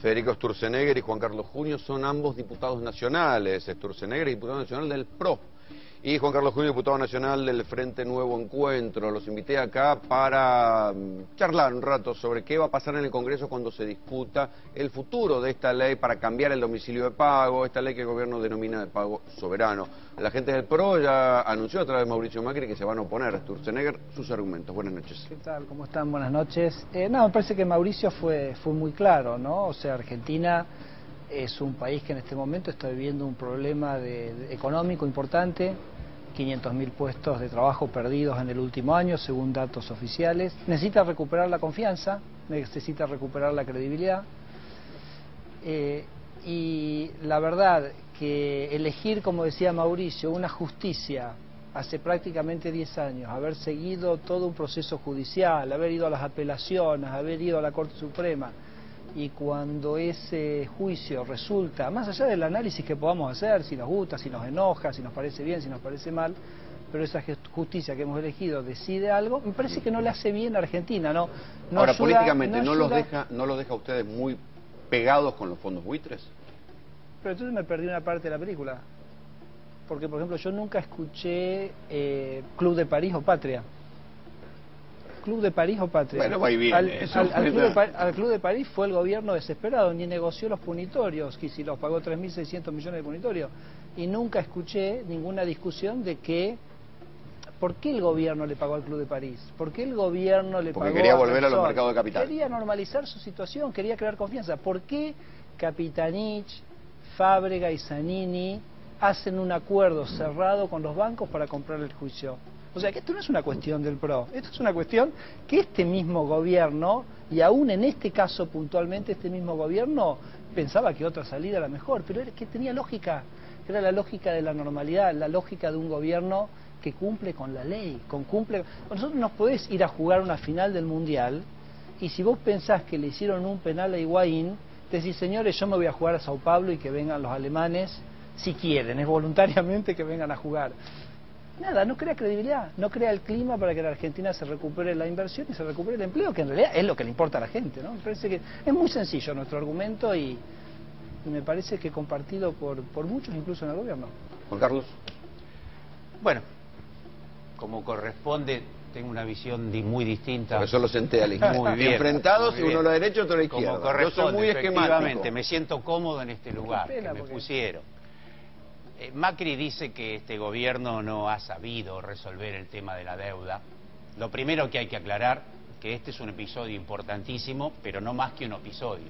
Federico Sturzenegger y Juan Carlos Junio son ambos diputados nacionales. Sturzenegger es diputado nacional del PRO y Juan Carlos Junio, diputado nacional del Frente Nuevo Encuentro. Los invité acá para charlar un rato sobre qué va a pasar en el Congreso cuando se discuta el futuro de esta ley para cambiar el domicilio de pago, esta ley que el gobierno denomina de pago soberano. La gente del PRO ya anunció a través de Mauricio Macri que se van a oponer a Sturzenegger. Sus argumentos. Buenas noches. ¿Qué tal? ¿Cómo están? Buenas noches. Me parece que Mauricio fue muy claro, ¿no? O sea, Argentina es un país que en este momento está viviendo un problema económico importante, 500.000 puestos de trabajo perdidos en el último año, según datos oficiales. Necesita recuperar la confianza, necesita recuperar la credibilidad. Y la verdad que elegir, como decía Mauricio, una justicia hace prácticamente 10 años, haber seguido todo un proceso judicial, haber ido a las apelaciones, haber ido a la Corte Suprema, y cuando ese juicio resulta, más allá del análisis que podamos hacer, si nos gusta, si nos enoja, si nos parece bien, si nos parece mal, pero esa justicia que hemos elegido decide algo, me parece que no le hace bien a Argentina, ¿no? Ahora, ayuda, políticamente, no los deja a ustedes muy pegados con los fondos buitres? Pero entonces me perdí una parte de la película. Porque, por ejemplo, yo nunca escuché Club de París o Patria. Club de París o Patria. Bueno, va y viene. Al Club de París fue el gobierno desesperado, ni negoció los punitorios, que si los pagó 3.600 millones de punitorios. Y nunca escuché ninguna discusión de que, ¿por qué el gobierno le pagó al Club de París? ¿Por qué el gobierno le pagó? Porque quería volver a los mercados de capital. Quería normalizar su situación, quería crear confianza. ¿Por qué Capitanich, Fábrega y Zanini hacen un acuerdo cerrado con los bancos para comprar el juicio? O sea, que esto no es una cuestión del PRO, esto es una cuestión que este mismo gobierno, y aún en este caso puntualmente, este mismo gobierno pensaba que otra salida era mejor, pero era que tenía lógica, que era la lógica de la normalidad, la lógica de un gobierno que cumple con la ley, Nosotros no podés ir a jugar una final del Mundial, y si vos pensás que le hicieron un penal a Higuaín, decís, señores, yo me voy a jugar a Sao Paulo y que vengan los alemanes, si quieren, es voluntariamente que vengan a jugar. Nada, no crea credibilidad, no crea el clima para que en Argentina se recupere la inversión y se recupere el empleo, que en realidad es lo que le importa a la gente, ¿no? Me parece que es muy sencillo nuestro argumento y me parece que compartido por muchos, incluso en el gobierno. Juan Carlos. Bueno, como corresponde, tengo una visión muy distinta. Por eso lo senté a la izquierda. Muy bien. Enfrentados, uno a la derecha y otro a la izquierda. Como corresponde, yo soy muy efectivamente, me siento cómodo en este lugar Qué pena, que me pusieron. Macri dice que este gobierno no ha sabido resolver el tema de la deuda. Lo primero que hay que aclarar, que este es un episodio importantísimo, pero no más que un episodio.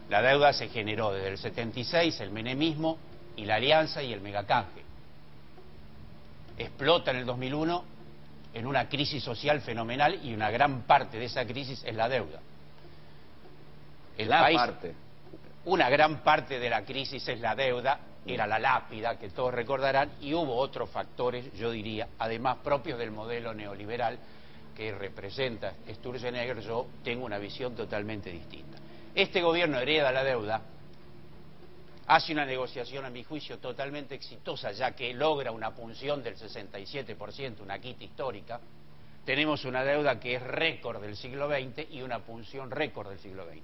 La deuda se generó desde el 76, el menemismo y la alianza y el megacanje. Explota en el 2001 en una crisis social fenomenal y una gran parte de esa crisis es la deuda. Una gran parte de la crisis es la deuda, era la lápida que todos recordarán, y hubo otros factores, yo diría, además propios del modelo neoliberal que representa Sturzenegger. Yo tengo una visión totalmente distinta. Este gobierno hereda la deuda, hace una negociación, a mi juicio, totalmente exitosa, ya que logra una punción del 67%, una quita histórica. Tenemos una deuda que es récord del siglo XX y una punción récord del siglo XX.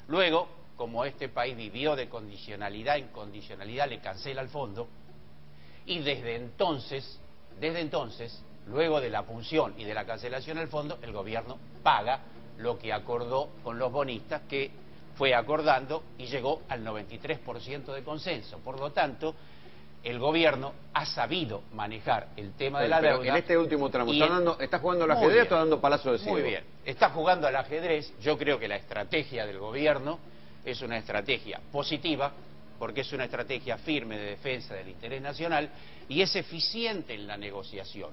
Luego, como este país vivió de condicionalidad en condicionalidad, le cancela el fondo, y desde entonces, luego de la punción y de la cancelación del fondo, el gobierno paga lo que acordó con los bonistas, que fue acordando y llegó al 93% de consenso. Por lo tanto, el gobierno ha sabido manejar el tema de la deuda. En este último tramo, ¿está jugando al ajedrez o está dando palazo de ciego? Muy bien, está jugando al ajedrez. Yo creo que la estrategia del gobierno es una estrategia positiva, porque es una estrategia firme de defensa del interés nacional y es eficiente en la negociación.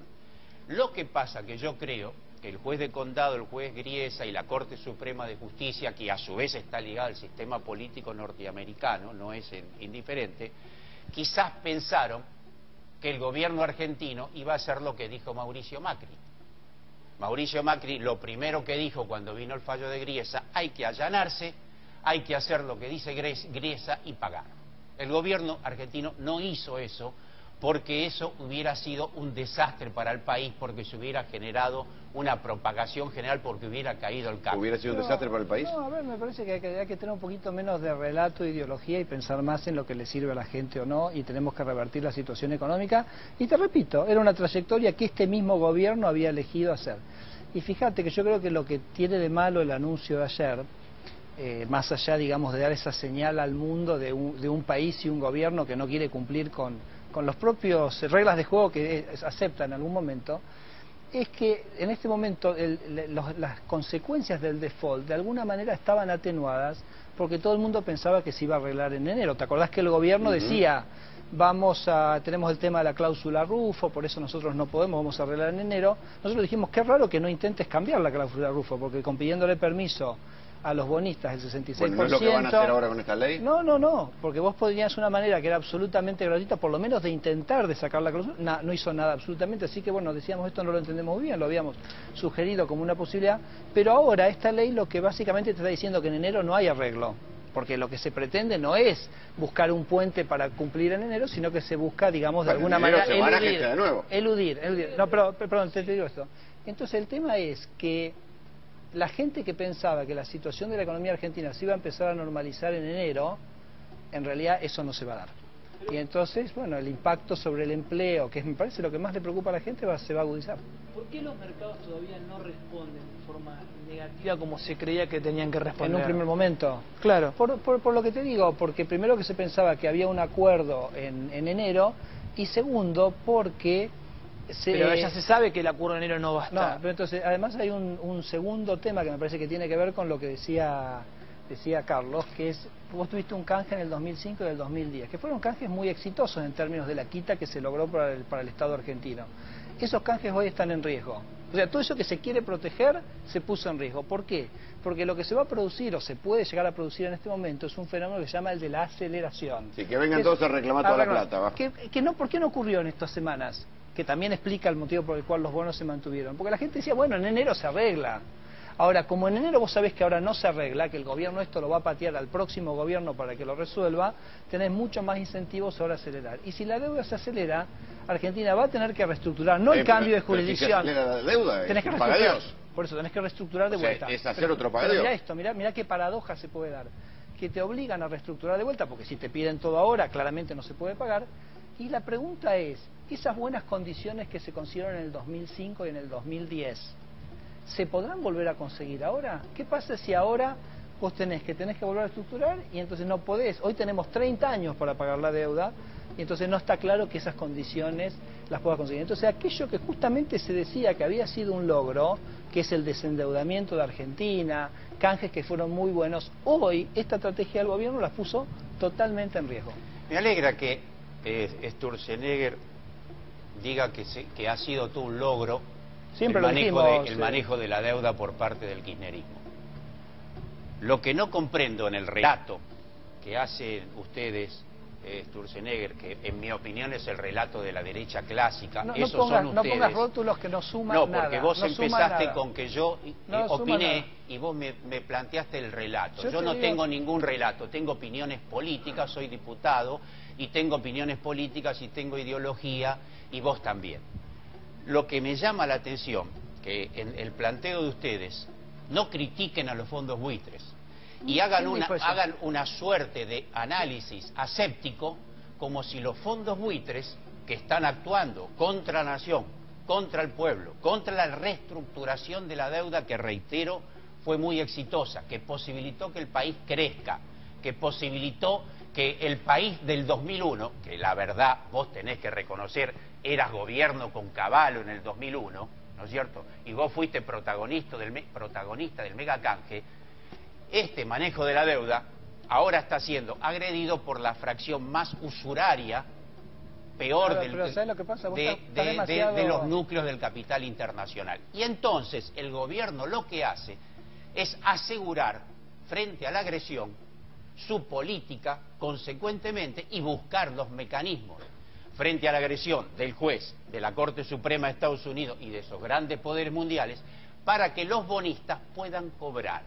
Lo que pasa que yo creo que el juez de condado, el juez Griesa y la Corte Suprema de Justicia, que a su vez está ligada al sistema político norteamericano, no es indiferente, quizás pensaron que el gobierno argentino iba a hacer lo que dijo Mauricio Macri. Mauricio Macri lo primero que dijo cuando vino el fallo de Griesa: hay que allanarse, hay que hacer lo que dice Griesa y pagar. El gobierno argentino no hizo eso porque eso hubiera sido un desastre para el país, porque se hubiera generado una propagación general, porque hubiera caído el cambio. ¿Hubiera sido un desastre para el país? No, a ver, me parece que hay que tener un poquito menos de relato e ideología y pensar más en lo que le sirve a la gente o no, y tenemos que revertir la situación económica. Y te repito, era una trayectoria que este mismo gobierno había elegido hacer. Y fíjate que yo creo que lo que tiene de malo el anuncio de ayer, más allá, digamos, de dar esa señal al mundo de un país y un gobierno que no quiere cumplir con los propios reglas de juego que acepta en algún momento, es que en este momento las consecuencias del default de alguna manera estaban atenuadas porque todo el mundo pensaba que se iba a arreglar en enero. ¿Te acordás que el gobierno decía, tenemos el tema de la cláusula Rufo, por eso nosotros no podemos, vamos a arreglar en enero? Nosotros dijimos, qué raro que no intentes cambiar la cláusula Rufo, porque con pidiéndole permiso a los bonistas el 66%... Bueno, ¿no es lo que van a hacer ahora con esta ley? No, porque vos podrías una manera que era absolutamente gratuita, por lo menos de intentar de sacar la cláusula, no hizo nada absolutamente, así que bueno, decíamos esto no lo entendemos muy bien, lo habíamos sugerido como una posibilidad, pero ahora esta ley lo que básicamente te está diciendo que en enero no hay arreglo, porque lo que se pretende no es buscar un puente para cumplir en enero, sino que se busca, digamos, de alguna manera eludir. No, pero perdón, te digo esto. Entonces el tema es que la gente que pensaba que la situación de la economía argentina se iba a empezar a normalizar en enero, en realidad eso no se va a dar. Y entonces, bueno, el impacto sobre el empleo, que me parece lo que más le preocupa a la gente, se va a agudizar. ¿Por qué los mercados todavía no responden de forma negativa como se creía que tenían que responder? En un primer momento. Claro. Por lo que te digo, porque primero que se pensaba que había un acuerdo en enero, y segundo, porque... Pero ya se sabe que el acuerdo de enero no va a estar. No, pero entonces, además hay un segundo tema que me parece que tiene que ver con lo que decía Carlos, que es, vos tuviste un canje en el 2005 y el 2010, que fueron canjes muy exitosos en términos de la quita que se logró para el Estado argentino. Esos canjes hoy están en riesgo. O sea, todo eso que se quiere proteger se puso en riesgo. ¿Por qué? Porque lo que se va a producir o se puede llegar a producir en este momento es un fenómeno que se llama el de la aceleración. Sí, que vengan todos a reclamar toda la plata. Va. ¿Por qué no ocurrió en estas semanas? Que también explica el motivo por el cual los bonos se mantuvieron. Porque la gente decía, bueno, en enero se arregla. Ahora, como en enero vos sabés que ahora no se arregla, que el gobierno esto lo va a patear al próximo gobierno para que lo resuelva, tenés mucho más incentivos ahora a acelerar. Y si la deuda se acelera, Argentina va a tener que reestructurar, no el cambio de jurisdicción. Si se acelera la deuda, tenés que reestructurar. Por eso tenés que reestructurar de vuelta. Es hacer otro pagadeo. Mirá esto, mirá qué paradoja se puede dar. Que te obligan a reestructurar de vuelta, porque si te piden todo ahora, claramente no se puede pagar. Y la pregunta es, esas buenas condiciones que se consiguieron en el 2005 y en el 2010, ¿se podrán volver a conseguir ahora? ¿Qué pasa si ahora vos tenés que volver a estructurar y entonces no podés? Hoy tenemos 30 años para pagar la deuda y entonces no está claro que esas condiciones las puedas conseguir. Entonces aquello que justamente se decía que había sido un logro, que es el desendeudamiento de Argentina, canjes que fueron muy buenos, hoy esta estrategia del gobierno las puso totalmente en riesgo. Me alegra que Sturzenegger diga que ha sido todo un logro Siempre el manejo de la deuda por parte del kirchnerismo. Lo que no comprendo en el relato que hacen ustedes, Sturzenegger, que en mi opinión es el relato de la derecha clásica, no pongas rótulos que no suman nada. No, porque vos no empezaste con que yo opiné nada. y vos me planteaste el relato. Yo no tengo ningún relato, tengo opiniones políticas, soy diputado y tengo opiniones políticas y tengo ideología y vos también. Lo que me llama la atención, que en el planteo de ustedes no critiquen a los fondos buitres y hagan una suerte de análisis aséptico como si los fondos buitres que están actuando contra la nación, contra el pueblo, contra la reestructuración de la deuda que, reitero, fue muy exitosa, que posibilitó que el país crezca, que posibilitó que el país del 2001, que la verdad vos tenés que reconocer, eras gobierno con Cavallo en el 2001, ¿no es cierto? Y vos fuiste protagonista del megacanje. Este manejo de la deuda ahora está siendo agredido por la fracción más usuraria, peor de los núcleos del capital internacional. Y entonces el gobierno lo que hace es asegurar frente a la agresión su política consecuentemente y buscar los mecanismos frente a la agresión del juez, de la Corte Suprema de Estados Unidos y de esos grandes poderes mundiales para que los bonistas puedan cobrar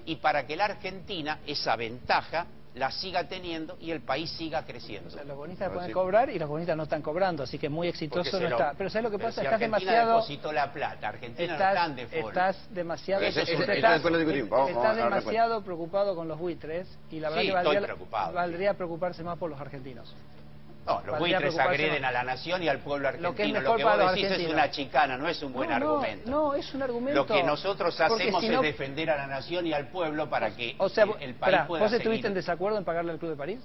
y para que la Argentina esa ventaja la siga teniendo y el país siga creciendo. O sea, los bonistas pueden cobrar y los bonistas no están cobrando, así que muy exitoso no está. Pero ¿sabes lo que pasa? Si Estás Argentina demasiado... depositó la plata, Argentina no está en default. Estás demasiado... Estás demasiado preocupado con los buitres y la verdad que valdría preocuparse más por los argentinos. No, los buitres agreden a la nación y al pueblo argentino. Lo que vos decís es una chicana, no es un buen argumento. No, es un argumento. Lo que nosotros hacemos es defender a la nación y al pueblo para que el país pueda ¿vos seguir. estuviste en desacuerdo en pagarle al Club de París?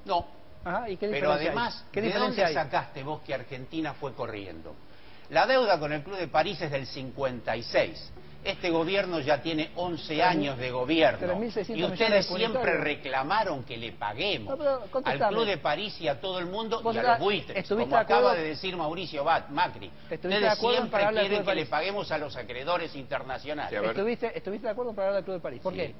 No. Ajá, ¿y qué pero diferencia además, hay? ¿de dónde sacaste vos que Argentina fue corriendo? La deuda con el Club de París es del 56. Este gobierno ya tiene 11 años de gobierno. Y ustedes siempre reclamaron que le paguemos al Club de París y a todo el mundo y a los buitres, como acaba de decir Mauricio Macri. Ustedes siempre quieren que le paguemos a los acreedores internacionales. ¿Estuviste de acuerdo en pagarle al Club de París? ¿Por qué?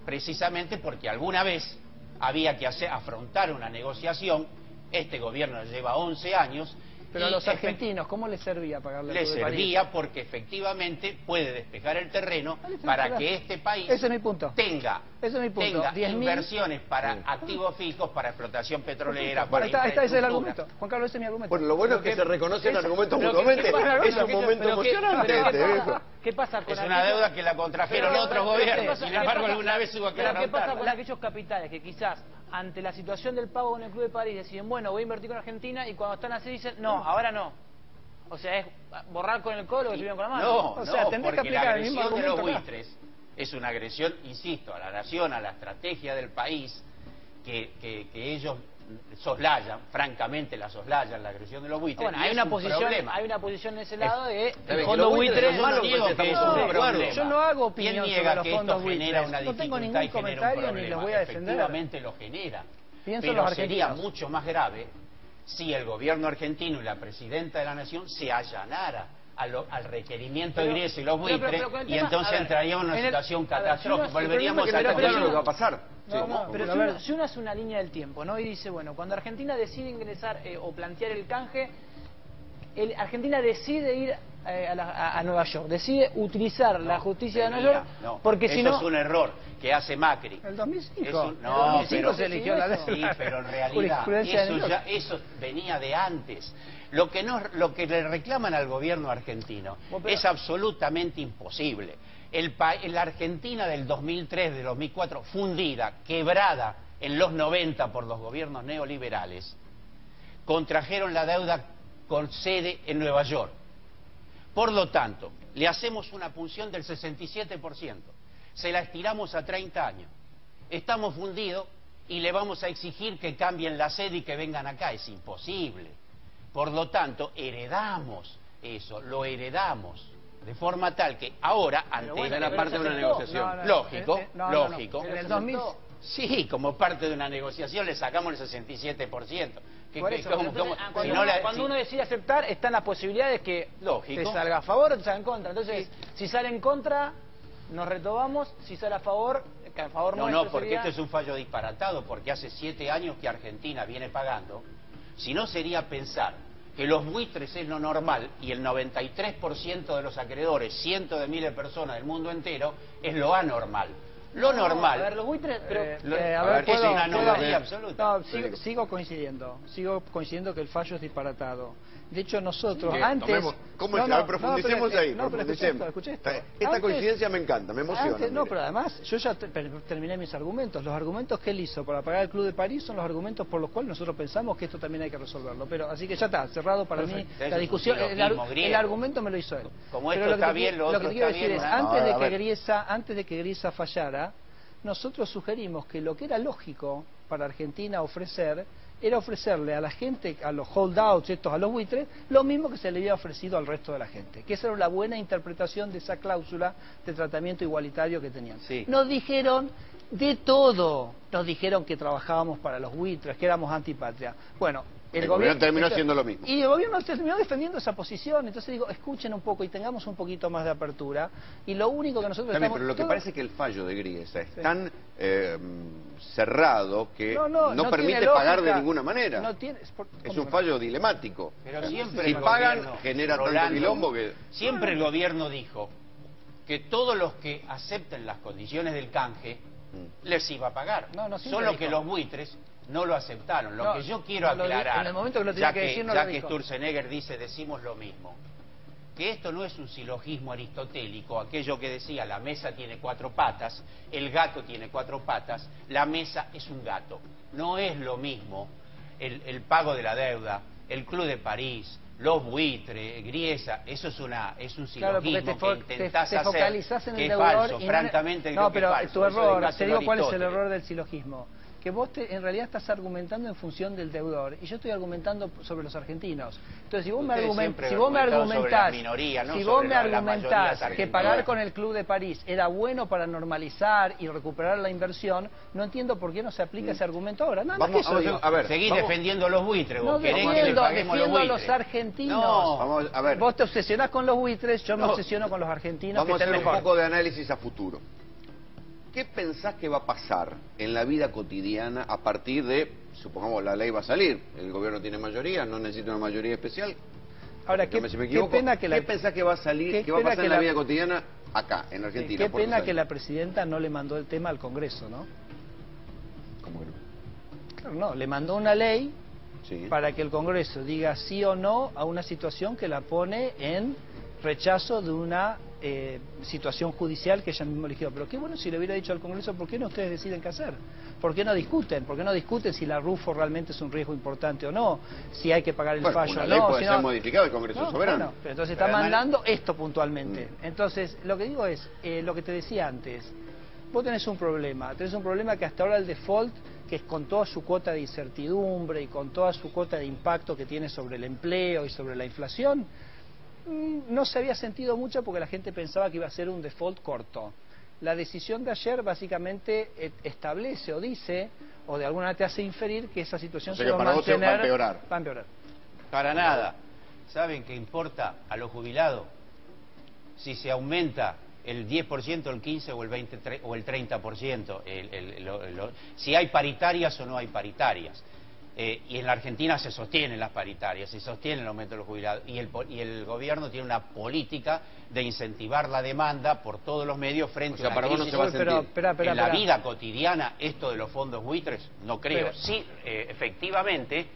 Precisamente porque alguna vez había que afrontar una negociación. Este gobierno lleva 11 años. Pero a los argentinos, ¿cómo les servía pagarle al Club de París? Les servía porque efectivamente puede despejar el terreno para que este país tenga inversiones para activos fijos, para explotación petrolera, para ese es el argumento. Juan Carlos, ese es mi argumento. Bueno, lo bueno es que se reconocen argumentos mutuamente. Es un momento emocionante. ¿Qué pasa con es una deuda que la contrajeron otros gobiernos. Sin embargo, alguna vez hubo que ¿qué pasa con aquellos capitales que quizás ante la situación del pago en el Club de París deciden, bueno, voy a invertir con Argentina, y cuando están así dicen, no, ahora no? O sea, es borrar con el codo lo que estuvieron con la mano. No, o sea, porque la agresión de los buitres es una agresión, insisto, a la nación, a la estrategia del país, que ellos soslayan, francamente la soslayan, la agresión de los buitres. Bueno, hay una posición en ese lado de el fondo buitre. Yo no hago opinión sobre los fondos buitres. No tengo ningún comentario ni los voy a defender. Efectivamente lo genera. Pero sería mucho más grave si el gobierno argentino y la presidenta de la nación se allanara al requerimiento de Griesa y los buitres, y entonces entraríamos en una situación catastrófica. Volveríamos a lo que va a pasar. Pero si uno hace una línea del tiempo, ¿no? Y dice, bueno, cuando Argentina decide ingresar o plantear el canje, Argentina decide ir a Nueva York, decide utilizar la justicia de Nueva York, porque si no... Eso es un error que hace Macri. El 2005. El 2005 se eligió la ley. Sí, pero en realidad eso venía de antes. Lo que le reclaman al gobierno argentino es absolutamente imposible. La Argentina del 2003, del 2004, fundida, quebrada en los 90 por los gobiernos neoliberales, contrajeron la deuda con sede en Nueva York. Por lo tanto, le hacemos una punción del 67%, se la estiramos a 30 años. Estamos fundidos y le vamos a exigir que cambien la sede y que vengan acá. Es imposible. Por lo tanto, heredamos eso, lo heredamos. De forma tal que ahora, ante la parte de una negociación. Lógico. En el 2000... Sí, como parte de una negociación le sacamos el 67%. Cuando uno decide aceptar, están las posibilidades que te salga a favor o te salga en contra. Entonces, si sale en contra, nos retomamos. Si sale a favor, que a favor no, porque esto es un fallo disparatado, porque hace 7 años que Argentina viene pagando. Si no, sería pensar que los buitres es lo normal y el 93% de los acreedores, cientos de miles de personas del mundo entero, es lo anormal. Lo normal. A ver, los buitres, es una anomalía absoluta. Sigo coincidiendo que el fallo es disparatado. De hecho, nosotros bien, antes... Profundicemos ahí. Escuché esto. Esta coincidencia me encanta, me emociona. Pero además, yo ya terminé mis argumentos. Los argumentos que él hizo para pagar el Club de París son los argumentos por los cuales nosotros pensamos que esto también hay que resolverlo. Pero así que ya está, cerrado para mí la discusión. El argumento me lo hizo él. Como esto está bien, lo otro está bien. Antes de que Griesa fallara, nosotros sugerimos que lo que era lógico para Argentina ofrecer era ofrecerle a la gente, a los holdouts, a los buitres, lo mismo que se le había ofrecido al resto de la gente. Que esa era la buena interpretación de esa cláusula de tratamiento igualitario que tenían. Sí. Nos dijeron de todo. Nos dijeron que trabajábamos para los buitres, que éramos antipatria. Bueno, el gobierno terminó haciendo lo mismo. Y el gobierno terminó defendiendo esa posición. Entonces digo, escuchen un poco y tengamos un poquito más de apertura. Y lo único que nosotros estamos... Pero lo que parece que el fallo de Griesa es tan cerrado que no permite pagar de ninguna manera. Es un fallo dilemático. Pero siempre si pagan, genera tanto quilombo que... Siempre el gobierno dijo que todos los que acepten las condiciones del canje les iba a pagar. No, Solo que los buitres no lo aceptaron. Lo que yo quiero no lo aclarar, en el momento que lo tenía que decir, no ya lo que dijo. Sturzenegger dice, decimos lo mismo, que esto no es un silogismo aristotélico, aquello que decía, la mesa tiene 4 patas, el gato tiene 4 patas, la mesa es un gato. No es lo mismo el pago de la deuda, el Club de París, los buitres, Griesa, eso es un silogismo que intentás te focalizás hacer, en que el es deudor falso, y francamente no, creo que es pero falso. tu error, Eso te digo cuál es el Aristóteles. error del silogismo. Que vos en realidad estás argumentando en función del deudor y yo estoy argumentando sobre los argentinos. Entonces, si vos me argumentás, que pagar con el Club de París era bueno para normalizar y recuperar la inversión, no entiendo por qué no se aplica ese argumento ahora. Nada más que eso. Seguís defendiendo los buitres, vos querés que le paguemos los defiendo a buitres. los argentinos. Vamos a ver. Vos te obsesionás con los buitres, yo me obsesiono con los argentinos. Vamos que a hacer estén un mejor. poco de análisis a futuro. ¿Qué pensás que va a pasar en la vida cotidiana a partir de, supongamos, la ley va a salir, el gobierno tiene mayoría, no necesita una mayoría especial? Ahora, qué pena que ¿qué pensás que va a salir, que va a pasar en la vida cotidiana acá, en Argentina? Qué pena que la presidenta no le mandó el tema al Congreso, ¿no? ¿Cómo que no? Claro, no, le mandó una ley Sí. para que el Congreso diga sí o no a una situación que la pone en rechazo de una situación judicial que ella misma eligió. Pero qué bueno si le hubiera dicho al Congreso, ¿por qué no ustedes deciden qué hacer? ¿Por qué no discuten? ¿Por qué no discuten si la RUFO realmente es un riesgo importante o no? Si hay que pagar el fallo una o ley no. puede ser modificada, el Congreso es soberano. Bueno, pero entonces está mandando esto puntualmente. Entonces, lo que digo es, lo que te decía antes, vos tenés un problema que hasta ahora el default, que es con toda su cuota de incertidumbre y con toda su cuota de impacto que tiene sobre el empleo y sobre la inflación, no se había sentido mucho porque la gente pensaba que iba a ser un default corto. La decisión de ayer básicamente establece o dice, o de alguna manera te hace inferir que esa situación se va a mantener. Va a empeorar. Va a empeorar. Para nada. ¿Saben qué importa a los jubilados? Si se aumenta el 10%, el 15% o el 20% o el 30%, si hay paritarias o no hay paritarias. Y en la Argentina se sostienen las paritarias, se sostiene el aumento de los jubilados y el gobierno tiene una política de incentivar la demanda por todos los medios frente a una crisis. En la vida cotidiana, esto de los fondos buitres, no creo. Sí, efectivamente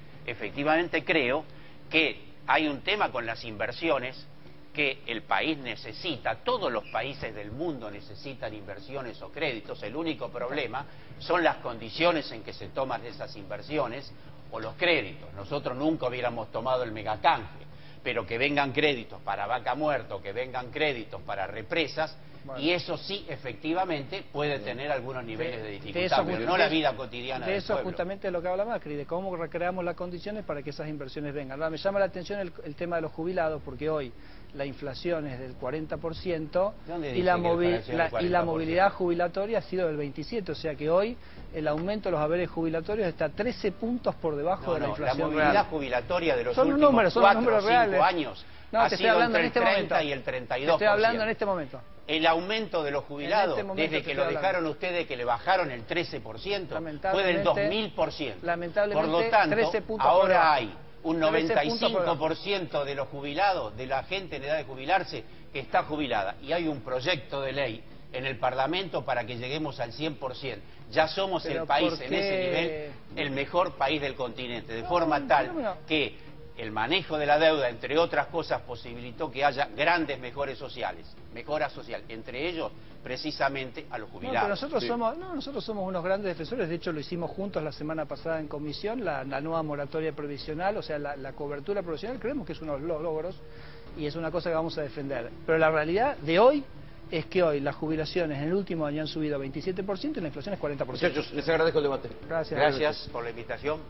creo que hay un tema con las inversiones que el país necesita, todos los países del mundo necesitan inversiones o créditos. El único problema son las condiciones en que se toman esas inversiones o los créditos. Nosotros nunca hubiéramos tomado el megacanje, pero que vengan créditos para Vaca Muerta, que vengan créditos para represas, y eso sí, efectivamente, puede tener algunos niveles de dificultad, pero no la vida cotidiana del pueblo. De eso justamente es lo que habla Macri, de cómo recreamos las condiciones para que esas inversiones vengan. Ahora, me llama la atención el tema de los jubilados, porque hoy la inflación es del 40% y la movilidad jubilatoria ha sido del 27%, o sea que hoy el aumento de los haberes jubilatorios está 13 puntos por debajo de la inflación real. La movilidad jubilatoria de los últimos 4 o 5 años ha sido entre el 30 y el 32%. Estoy hablando en este momento. El aumento de los jubilados, desde que lo dejaron ustedes, que le bajaron el 13%, fue del 2000%. Lamentablemente, por lo tanto, 13 puntos ahora hay un 95% de los jubilados, de la gente en edad de jubilarse, que está jubilada. Y hay un proyecto de ley en el Parlamento para que lleguemos al 100%. Ya somos el país en ese nivel, el mejor país del continente, de forma tal que el manejo de la deuda, entre otras cosas, posibilitó que haya grandes mejoras sociales, entre ellos precisamente a los jubilados. Pero nosotros somos unos grandes defensores, de hecho lo hicimos juntos la semana pasada en comisión, la nueva moratoria provisional, o sea, la cobertura provisional, creemos que es uno de los logros y es una cosa que vamos a defender. Pero la realidad de hoy es que hoy las jubilaciones en el último año han subido 27% y la inflación es 40%. Muchachos, les agradezco el debate. Gracias por la invitación.